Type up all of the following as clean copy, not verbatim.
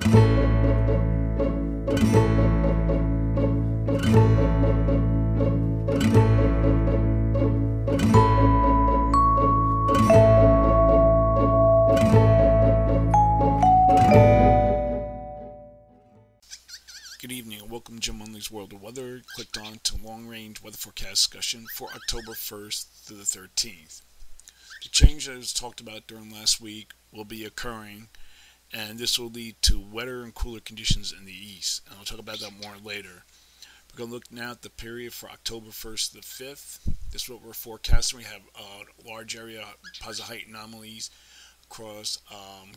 Good evening and welcome to Jim Munley's World of Weather. Clicked on to long range weather forecast discussion for October 1st through the 13th. The change that was talked about during last week will be occurring, and this will lead to wetter and cooler conditions in the east. And I'll talk about that more later. We're going to look now at the period for October 1st to the 5th. This is what we're forecasting. We have a large area positive height anomalies across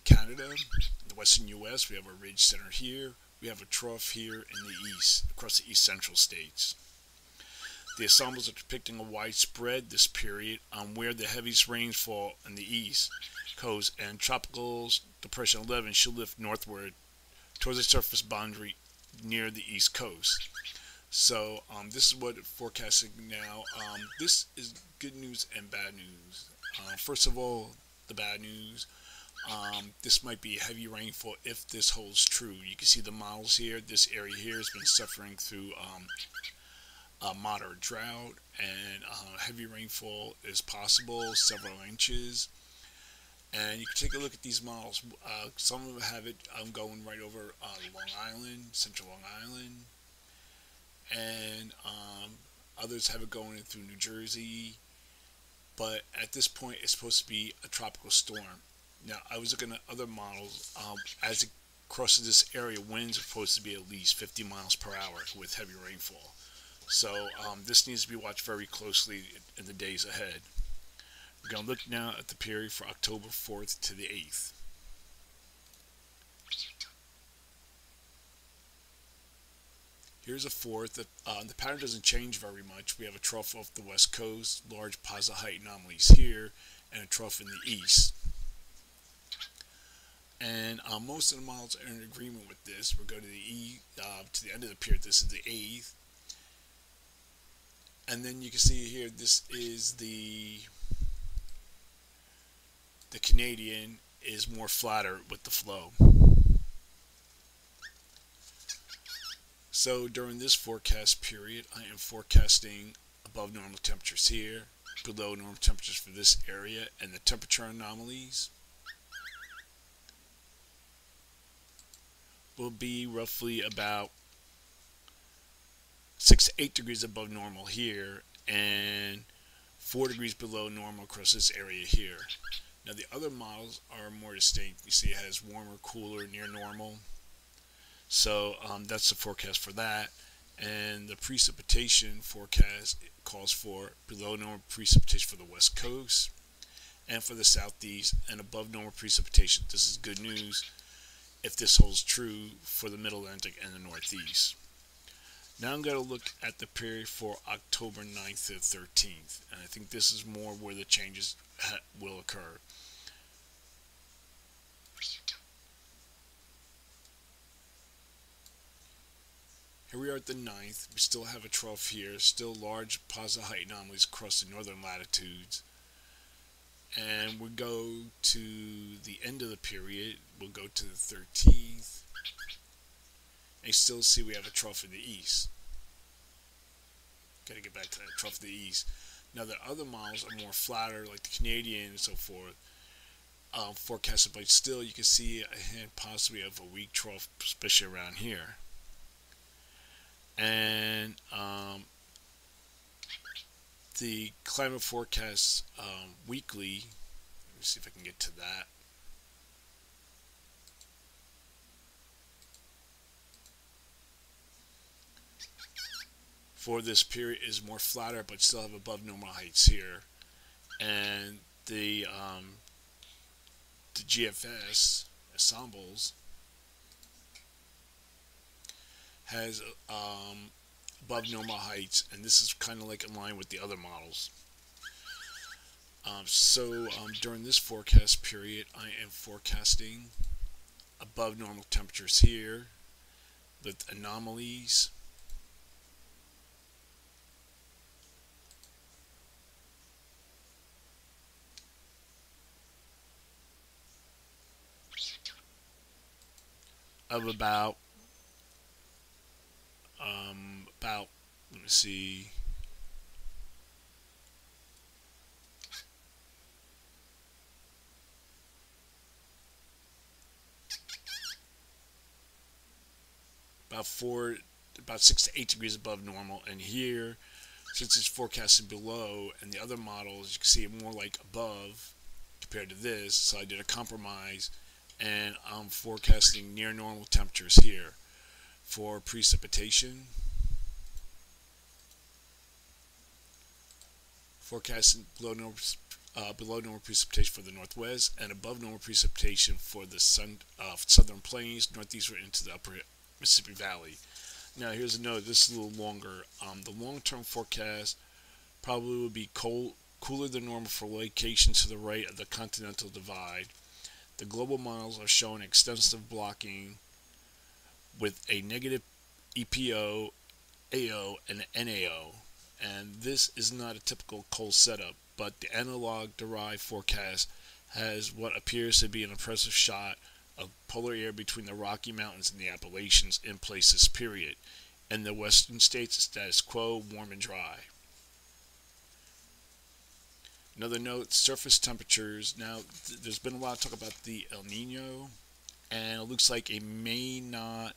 Canada, the western U.S. We have a ridge center here. We have a trough here in the east, across the east central states. The ensembles are depicting a widespread this period on where the heaviest rainfall in the east coast, and tropical depression 11 should lift northward towards the surface boundary near the east coast. So this is what it's forecasting now. This is good news and bad news. First of all, the bad news. This might be heavy rainfall if this holds true. You can see the models here. This area here has been suffering through a moderate drought, and heavy rainfall is possible, several inches. And you can take a look at these models. Some of them have it going right over Long Island, central Long Island, and others have it going in through New Jersey. But at this point, it's supposed to be a tropical storm. Now, I was looking at other models. As it crosses this area, winds are supposed to be at least 50 miles per hour with heavy rainfall. So this needs to be watched very closely in the days ahead. We're going to look now at the period for October 4th to the 8th. Here's a 4th. The pattern doesn't change very much. We have a trough off the west coast, large positive height anomalies here, and a trough in the east. And most of the models are in agreement with this. We'll go to the end of the period. This is the 8th. And then you can see here, this is the Canadian is more flatter with the flow. So during this forecast period, I am forecasting above normal temperatures here, below normal temperatures for this area, and the temperature anomalies will be roughly about 6 to 8 degrees above normal here and 4 degrees below normal across this area here. Now the other models are more distinct. You see it has warmer, cooler, near normal. So that's the forecast for that. And the precipitation forecast calls for below normal precipitation for the west coast and for the southeast, and above normal precipitation. This is good news if this holds true for the middle Atlantic and the northeast. Now I'm going to look at the period for October 9th to 13th, and I think this is more where the changes will occur. Here we are at the 9th. We still have a trough here, still large positive height anomalies across the northern latitudes. And we go to the end of the period. We'll go to the 13th. And you still see we have a trough in the east. Gotta get back to that trough in the east. Now the other models are more flatter, like the Canadian and so forth, forecasted, but still you can see a hint possibly of a weak trough, especially around here. And the climate forecast weekly, let me see if I can get to that. For this period is more flatter, but still have above normal heights here. And the GFS ensembles has above normal heights, and this is kind of like in line with the other models. During this forecast period, I am forecasting above normal temperatures here with anomalies. of about let me see, about four, about 6 to 8 degrees above normal. And here, since it's forecasted below, and the other models you can see it more like above compared to this, so I did a compromise, and I'm forecasting near normal temperatures here for precipitation. Forecasting below normal precipitation for the northwest and above normal precipitation for the southern plains, northeastward into the upper Mississippi Valley. Now, here's a note. This is a little longer. The long-term forecast probably will be cooler than normal for locations to the right of the continental divide. The global models are showing extensive blocking with a negative EPO, AO, and NAO. And this is not a typical cold setup, but the analog derived forecast has what appears to be an impressive shot of polar air between the Rocky Mountains and the Appalachians in place this period. In the western states, status quo, warm and dry. Another note, surface temperatures. Now, there's been a lot of talk about the El Nino, and it looks like it may not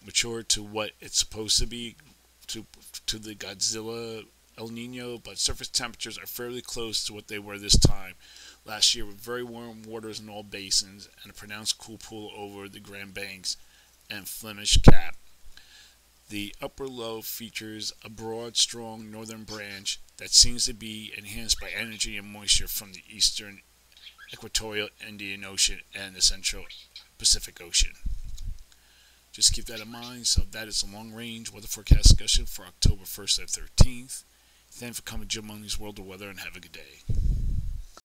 mature to what it's supposed to be, to the Godzilla El Nino, but surface temperatures are fairly close to what they were this time last year, with very warm waters in all basins and a pronounced cool pool over the Grand Banks and Flemish Cap. The upper low features a broad, strong northern branch that seems to be enhanced by energy and moisture from the eastern equatorial Indian Ocean and the central Pacific Ocean. Just keep that in mind. So that is a long-range weather forecast discussion for October 1st and 13th. Thanks for coming to Jim Munley's World of Weather, and have a good day.